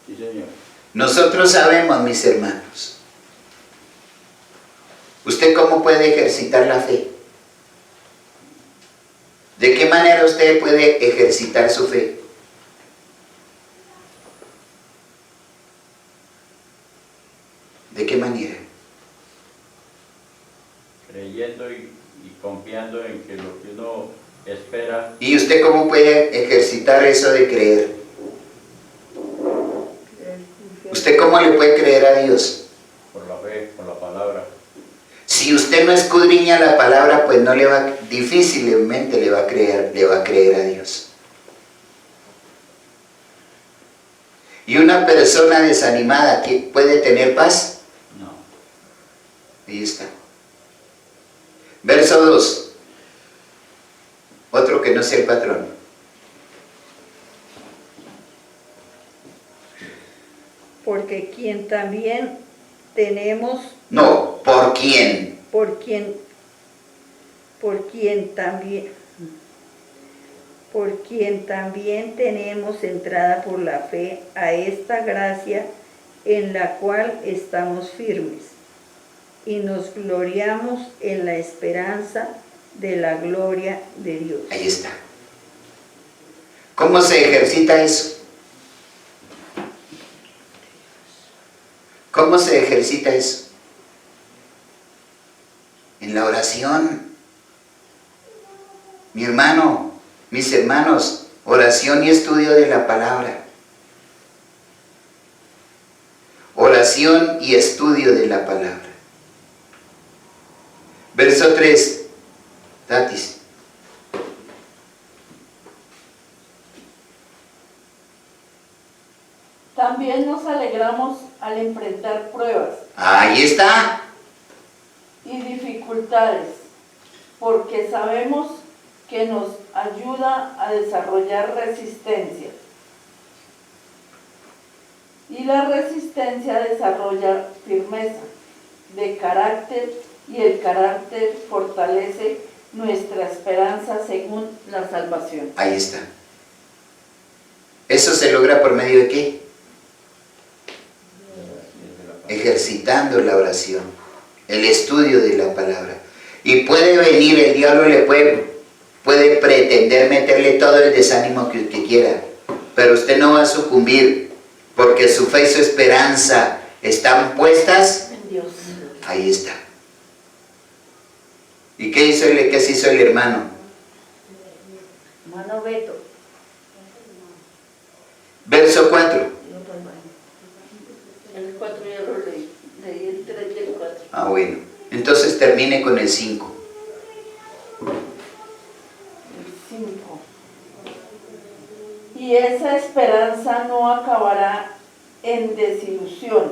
Sí, Señor. Nosotros sabemos, mis hermanos, ¿usted cómo puede ejercitar la fe? ¿De qué manera usted puede ejercitar su fe? ¿De qué manera? Creyendo y confiando en que lo que uno espera. ¿Y usted cómo puede ejercitar eso de creer? ¿Usted cómo le puede creer a Dios? Por la fe, por la palabra. Si usted no escudriña la palabra, pues no le va, difícilmente le va a creer a Dios. ¿Y una persona desanimada puede tener paz? No. Ahí está. Verso 2. Otro que no sea el patrón. Porque quien también tenemos, No, ¿por quién? por quien también tenemos entrada por la fe a esta gracia en la cual estamos firmes y nos gloriamos en la esperanza de la gloria de Dios. Ahí está. ¿Cómo se ejercita eso? ¿Cómo se ejercita eso? En la oración. Mi hermano, mis hermanos, oración y estudio de la palabra. Oración y estudio de la palabra. Verso 3. Tatis. También nos alegramos al enfrentar pruebas Ahí está. y dificultades, porque sabemos que nos ayuda a desarrollar resistencia. Y la resistencia desarrolla firmeza de carácter y el carácter fortalece nuestra esperanza según la salvación. Ahí está. ¿Eso se logra por medio de qué? Ejercitando la oración, el estudio de la palabra. Y puede venir, el diablo le puede pretender meterle todo el desánimo que usted quiera, pero usted no va a sucumbir, porque su fe y su esperanza están puestas En Dios. ahí está. ¿Y qué se hizo el hermano? Hermano Beto. Verso 4. El 4 ya lo leí el 3 y el 4. Ah, bueno. Entonces termine con el 5. El 5. Y esa esperanza no acabará en desilusión,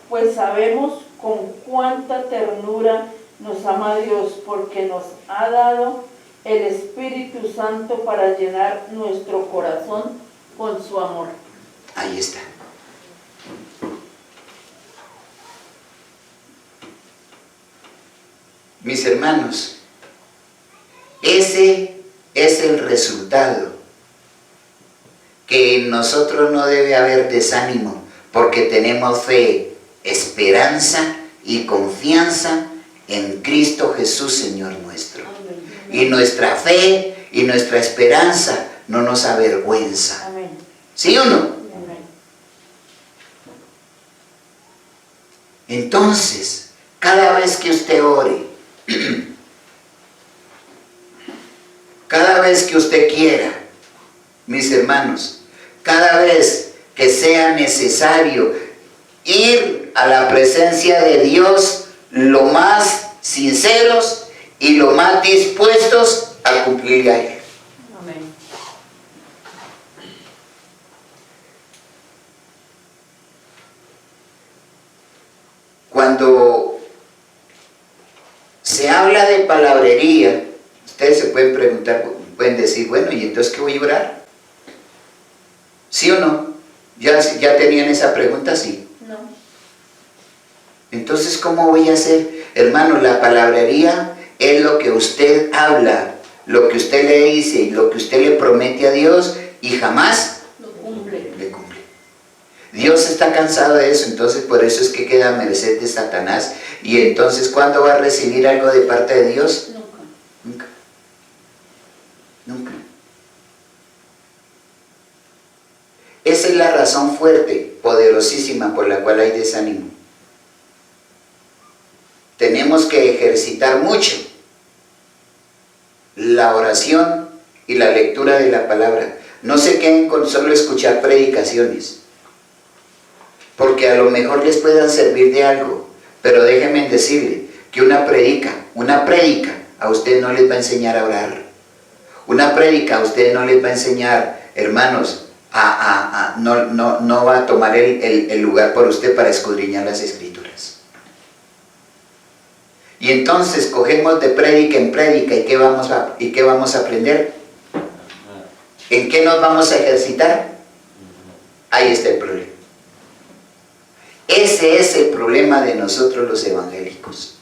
pues sabemos con cuánta ternura nos ama Dios, porque nos ha dado el Espíritu Santo para llenar nuestro corazón con su amor. Ahí está. Mis hermanos, ese es el resultado, que en nosotros no debe haber desánimo, porque tenemos fe, esperanza y confianza en Cristo Jesús, Señor nuestro. Y nuestra fe y nuestra esperanza no nos avergüenza. Amén. ¿Sí o no? Amén. Entonces, cada vez que usted ore, cada vez que usted quiera, mis hermanos, cada vez que sea necesario ir a la presencia de Dios, lo más sinceros y lo más dispuestos a cumplirle a Él. Amén. Cuando se habla de palabrería, ustedes se pueden preguntar, pueden decir, bueno, ¿y entonces qué voy a orar? ¿Sí o no? ¿Ya tenían esa pregunta? Sí. No. Entonces, ¿cómo voy a hacer? Hermano, la palabrería es lo que usted habla, lo que usted le dice y lo que usted le promete a Dios y jamás Lo cumple. le cumple. Dios está cansado de eso, entonces por eso es que queda a merced de Satanás. Y entonces, ¿cuándo va a recibir algo de parte de Dios? Nunca. Nunca. Nunca. Esa es la razón fuerte, poderosísima, por la cual hay desánimo. Tenemos que ejercitar mucho la oración y la lectura de la palabra. No se queden con solo escuchar predicaciones, porque a lo mejor les puedan servir de algo, pero déjenme decirle que una prédica a usted no les va a enseñar a orar. Una prédica a usted no les va a enseñar, hermanos, no va a tomar el lugar por usted para escudriñar las Escrituras. Y entonces cogemos de prédica en prédica, ¿y qué vamos a aprender? ¿En qué nos vamos a ejercitar? Ahí está el problema. Ese es el problema de nosotros los evangélicos.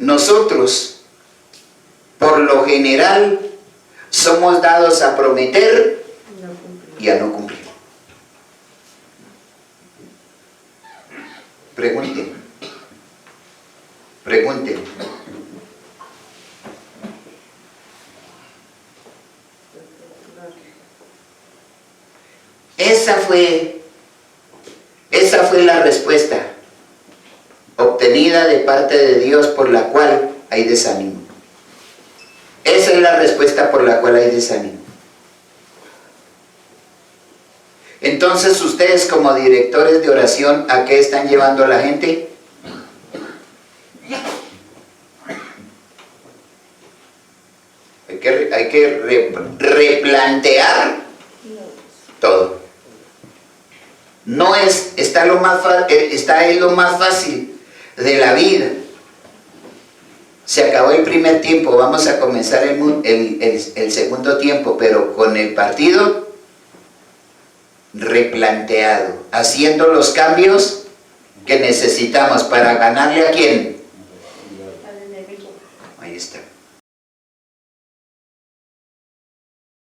Nosotros, por lo general, somos dados a prometer y a no cumplir. Pregunten. Esa fue la respuesta obtenida de parte de Dios por la cual hay desánimo. Esa es la respuesta por la cual hay desánimo. Entonces, ustedes como directores de oración, ¿a qué están llevando a la gente? Hay que replantear todo. No está ahí lo más fácil de la vida. Se acabó el primer tiempo, vamos a comenzar el segundo tiempo, pero con el partido replanteado, haciendo los cambios que necesitamos para ganarle a quién. Al enemigo. Ahí está.